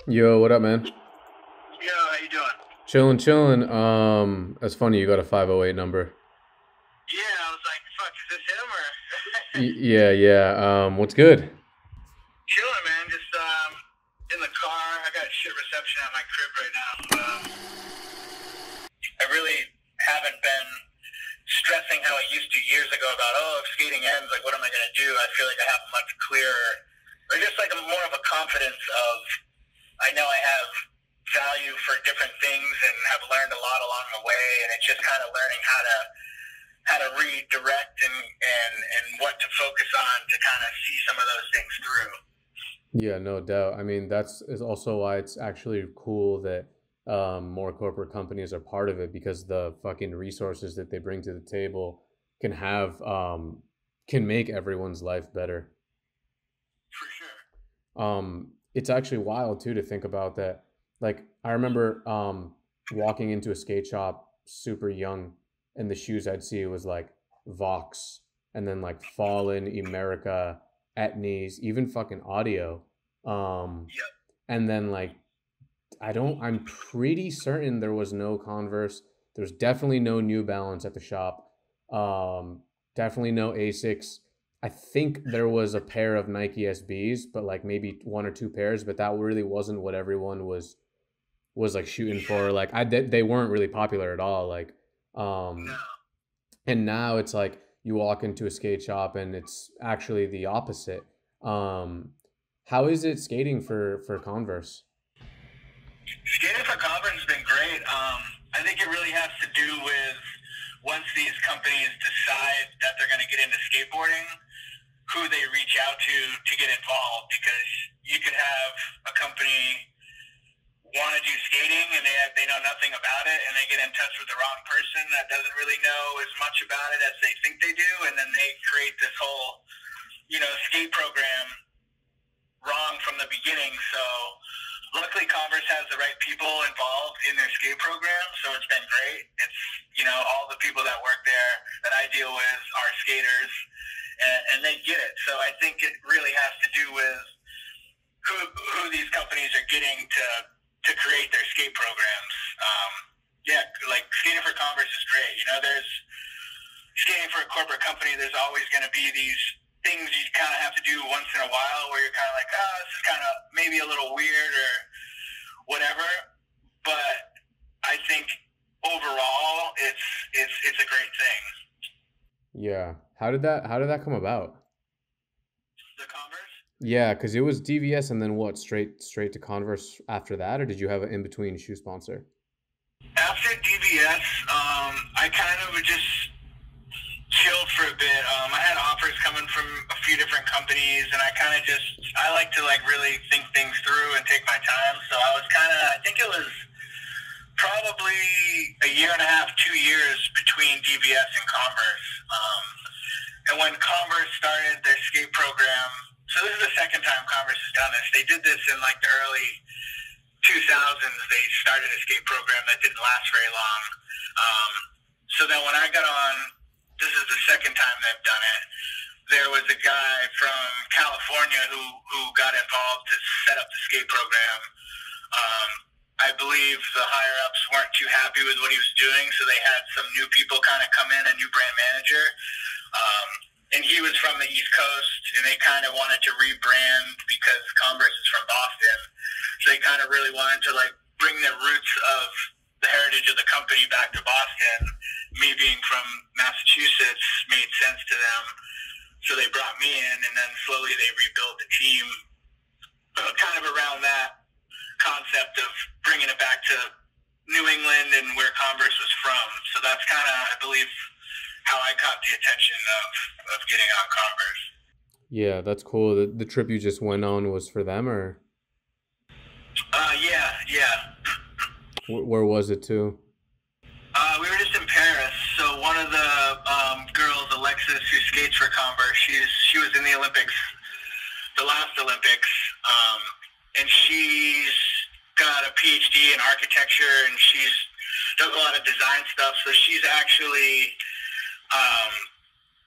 Yo, what up, man? Yo, how you doing? Chillin', chillin'. That's funny. You got a 508 number. Yeah, I was like, fuck, is this him or Yeah, yeah. What's good? chilling, man? Just in the car. I got shit reception at my crib right now. I really haven't been stressing how I used to years ago about if skating ends, like what am I gonna do? I feel like I have a much clearer, or just like a more of a confidence of I know I have value for different things and have learned a lot along the way, and it's just kind of learning how to redirect and what to focus on to kind of see some of those things through. Yeah, no doubt. I mean, that's is also why it's actually cool that more corporate companies are part of it because the fucking resources that they bring to the table can have can make everyone's life better. For sure. It's actually wild too to think about that. Like I remember walking into a skate shop super young, and the shoes I'd see was like Vox, and then like Fallen, America, Etnies, even fucking Audio, um, Yep. and then like I'm pretty certain there was no Converse. There's definitely no New Balance at the shop. Um, Definitely no Asics. I think there was a pair of Nike SBs, but like maybe one or two pairs, but that really wasn't what everyone was like shooting Yeah. for. Like they weren't really popular at all. Like No. um and now it's like you walk into a skate shop and it's actually the opposite. Um how is it skating for Converse? Skating for conference has been great. I think it really has to do with once these companies decide that they're going to get into skateboarding, who they reach out to get involved. Because you could have a company want to do skating and they know nothing about it and they get in touch with the wrong person that doesn't really know as much about it as they think they do, and then they create this whole skate program wrong from the beginning. So luckily Converse has the right people involved in their skate program, so it's been great. It's all the people that work there that I deal with are skaters, and they get it. So I think it really has to do with who these companies are getting to create their skate programs. Yeah, like skating for Converse is great. There's skating for a corporate company. There's always going to be these things you kind of have to do once in a while where you're kind of like, this is kind of maybe a little weird or whatever. But I think overall, it's a great thing. Yeah. How did that come about? The Converse. Yeah, because it was DVS and then what, straight to Converse after that, or did you have an in-between shoe sponsor? After DBS, I kind of just chilled for a bit. I had offers coming from a few different companies, and I like to like really think things through and take my time. So I think it was probably a year and a half, 2 years between DBS and Converse. And when Converse started their skate program, so this is the second time Converse has done this. They did this in like the early 2000s. They started a skate program that didn't last very long. So then when I got on, this is the second time they've done it. There was a guy from California who got involved to set up the skate program. Um, I believe the higher ups weren't too happy with what he was doing, so they had some new people kind of come in, a new brand manager. Um, and he was from the East Coast, and they kind of wanted to rebrand because Converse is from Boston. So they kind of really wanted to like bring the roots of the heritage of the company back to Boston. Me being from Massachusetts made sense to them, so they brought me in, and then slowly they rebuilt the team, kind of around that concept of bringing it back to New England and where Converse was from. So that's kind of, I believe, how I caught the attention of getting on Converse. Yeah, that's cool. The trip you just went on was for them, or Yeah, yeah. where was it to? We were just in Paris. So one of the girls, Alexis, who skates for Converse, she was in the Olympics, the last Olympics, and she's got a PhD in architecture, and she's does a lot of design stuff. So she's actually um,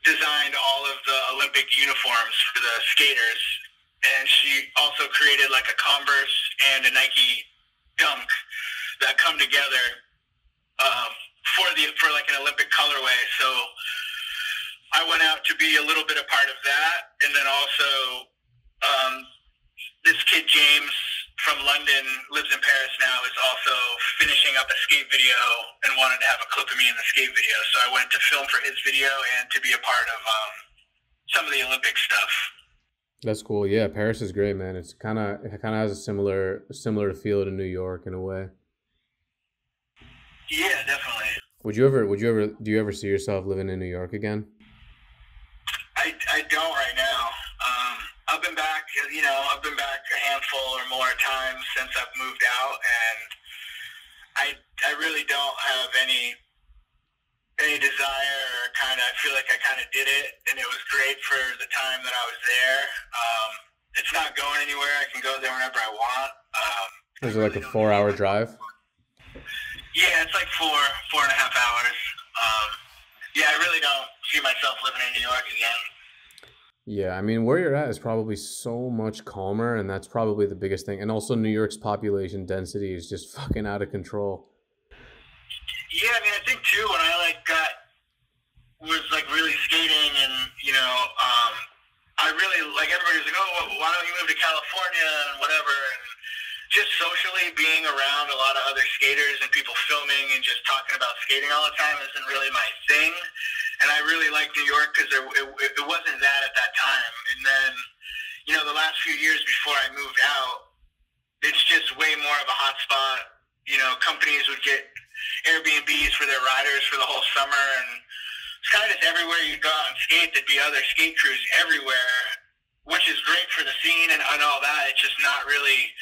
designed all of the Olympic uniforms for the skaters, and she also created like a Converse and a Nike Dunk that come together for like an Olympic colorway. So I went out to be a little bit a part of that, and then also this kid James from London, lives in Paris now, is also finishing up a skate video and wanted to have a clip of me in the skate video. So I went to film for his video and to be a part of some of the Olympic stuff. That's cool. Yeah, Paris is great, man. It kind of has a similar feel to New York in a way. Yeah, definitely. Do you ever see yourself living in New York again? I don't right now. I've been back a handful or more times since I've moved out, and I really don't have any desire, or I feel like I kind of did it, and it was great for the time that I was there. It's not going anywhere. I can go there whenever I want. Is it like a 4-hour drive? Yeah, it's like 4.5 hours. Yeah, I really don't see myself living in New York again. Yeah, I mean, where you're at is probably so much calmer, and that's probably the biggest thing. And also, New York's population density is just fucking out of control. Yeah, I mean, I think too, when I was really skating, and I really everybody was like, oh, why don't you move to California and whatever, and just socially being around a lot of other skaters and people filming and just talking about skating all the time isn't really my thing. And I really like New York because it wasn't that at that time. And then, the last few years before I moved out, it's just way more of a hot spot. Companies would get Airbnbs for their riders for the whole summer, and it's kind of just everywhere you go out and skate, there'd be other skate crews everywhere, which is great for the scene and all that. It's just not really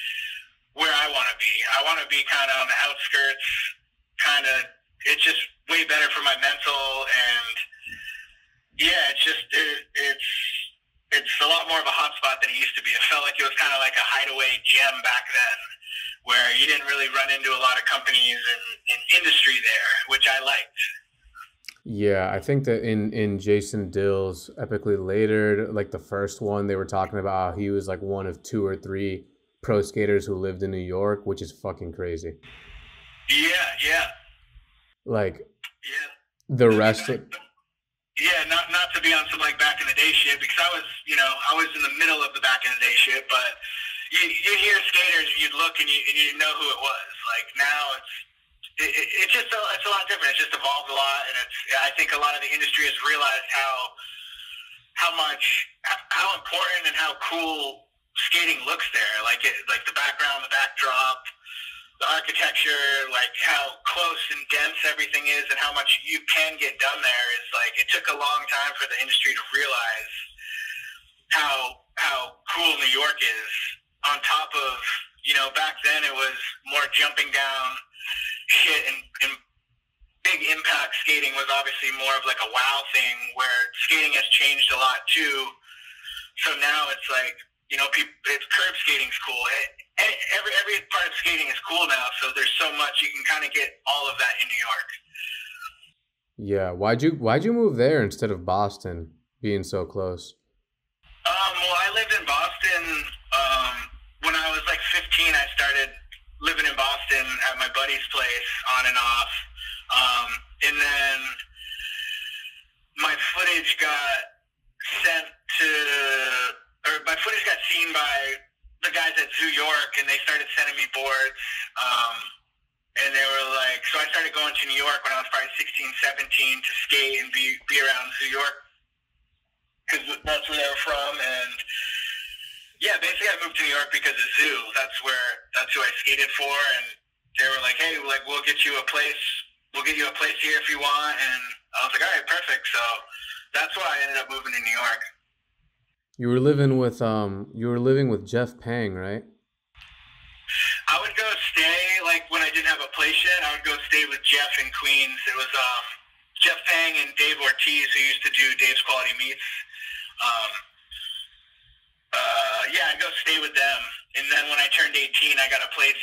where I want to be. I want to be kind of on the outskirts, it's just way better for my mental, and yeah, it's a lot more of a hot spot than it used to be. It felt like it was kind of like a hideaway gem back then, where you didn't really run into a lot of companies and industry there, which I liked. Yeah, I think that in Jason Dill's Epically Later, like the first one, they were talking about how he was like one of 2 or 3 pro skaters who lived in New York, which is fucking crazy. Yeah. The rest of... Yeah, not to be on some back in the day shit, because I was in the middle of the back in the day shit, but you hear skaters and you'd look and you know who it was. Now it's just it's a lot different. It's just evolved a lot, and I think a lot of the industry has realized how important and how cool skating looks there. The background, the backdrop, the architecture, how close and dense everything is, and how much you can get done there is it took a long time for the industry to realize how cool New York is. On top of, back then it was more jumping down shit, and big impact skating was obviously more of a wow thing, where skating has changed a lot too. So now it's it's curb skating's cool. Every part of skating is cool now, so there's so much you can kind of get all of that in New York. Yeah, why'd you move there instead of Boston, being so close? Well, I lived in Boston when I was 15. I started living in Boston at my buddy's place on and off, and then my footage got seen by the guys at Zoo York, and they started sending me boards, and they were so I started going to New York when I was probably 16, 17 to skate and be around Zoo York, because that's where they were from. And yeah, basically I moved to New York because of Zoo. That's who I skated for, and they were like, hey, we'll get you a place here if you want, and I was like, all right, perfect. So that's why I ended up moving to New York. You were living with Jeff Pang, right? I would go stay when I didn't have a place yet. I would go stay with Jeff in Queens. It was Jeff Pang and Dave Ortiz, who used to do Dave's Quality Meats. I'd go stay with them. And then when I turned 18, I got a place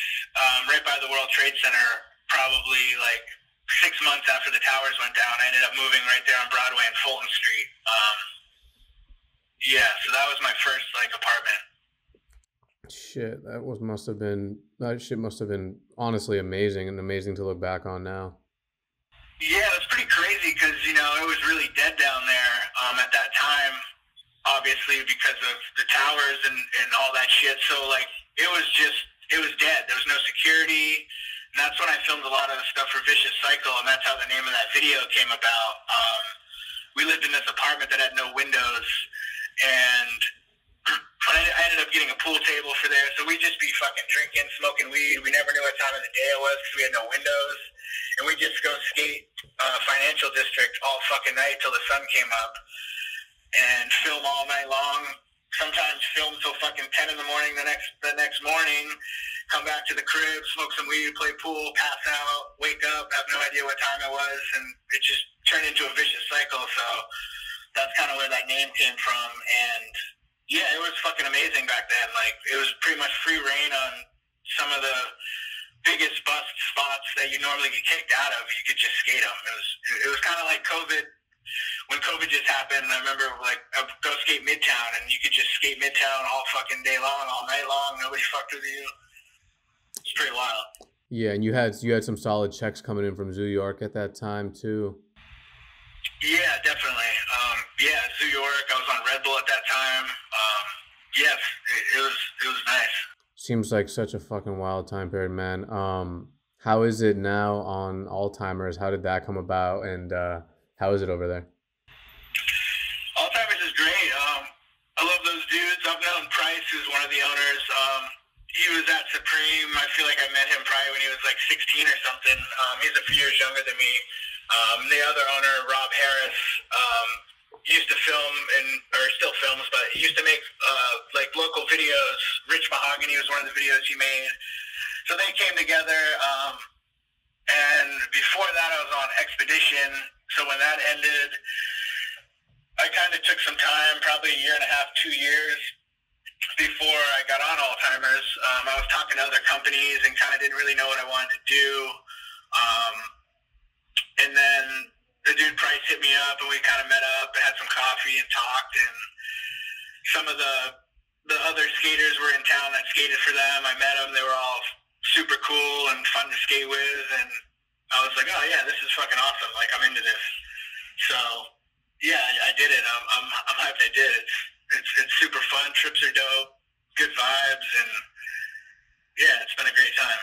right by the World Trade Center, probably 6 months after the towers went down. I ended up moving right there on Broadway and Fulton Street. So that was my first apartment. Shit, that shit must have been honestly amazing and amazing to look back on now. Yeah, it was pretty crazy because, you know, it was really dead down there at that time, obviously, because of the towers and all that shit. So, like, it was dead. There was no security. And that's when I filmed a lot of the stuff for Vicious Cycle, and that's how the name of that video came about. We lived in this apartment that had no windows, and I ended up getting a pool table for there, so we'd just be fucking drinking, smoking weed. We never knew what time of the day it was because we had no windows. And we'd just go skate Financial District all fucking night till the sun came up and film all night long. Sometimes film till fucking 10 in the morning the next morning, come back to the crib, smoke some weed, play pool, pass out, wake up, have no idea what time it was, and it just turned into a vicious cycle. So that's kind of where that name came from. And yeah, it was fucking amazing back then. Like, it was pretty much free reign on some of the biggest bust spots that you normally get kicked out of. You could just skate them. It was kind of like COVID. When COVID just happened, I remember, like, I'd go skate Midtown, and you could just skate Midtown all fucking day long, all night long. Nobody fucked with you. It's pretty wild. Yeah, and you had some solid checks coming in from New York at that time too. Yeah, definitely. Yeah, New York. I was on Red Bull at that time. Yes, it was nice. Seems like such a fucking wild time period, man. How is it now on Alzheimer's? How did that come about, and how is it over there? Alzheimer's is great. I love those dudes. I've known Price, who's one of the owners. He was at Supreme. I feel like I met him probably when he was like 16 or something. He's a few years younger than me. The other owner, Rob Harris, used to film or still films, but he used to make like local videos. Rich Mahogany was one of the videos he made. So they came together. And before that, I was on Expedition. So when that ended, I kind of took some time, probably a year and a half, 2 years before I got on Alzheimer's. I was talking to other companies and kind of didn't really know what I wanted to do. And then the dude Price hit me up, and we kind of met up and had some coffee and talked. And some of the other skaters were in town that skated for them. I met them. They were all super cool and fun to skate with. And I was like, oh, yeah, this is fucking awesome. Like, I'm into this. So, yeah, I did it. I'm hyped I did it. It's super fun. Trips are dope. Good vibes. And, yeah, it's been a great time.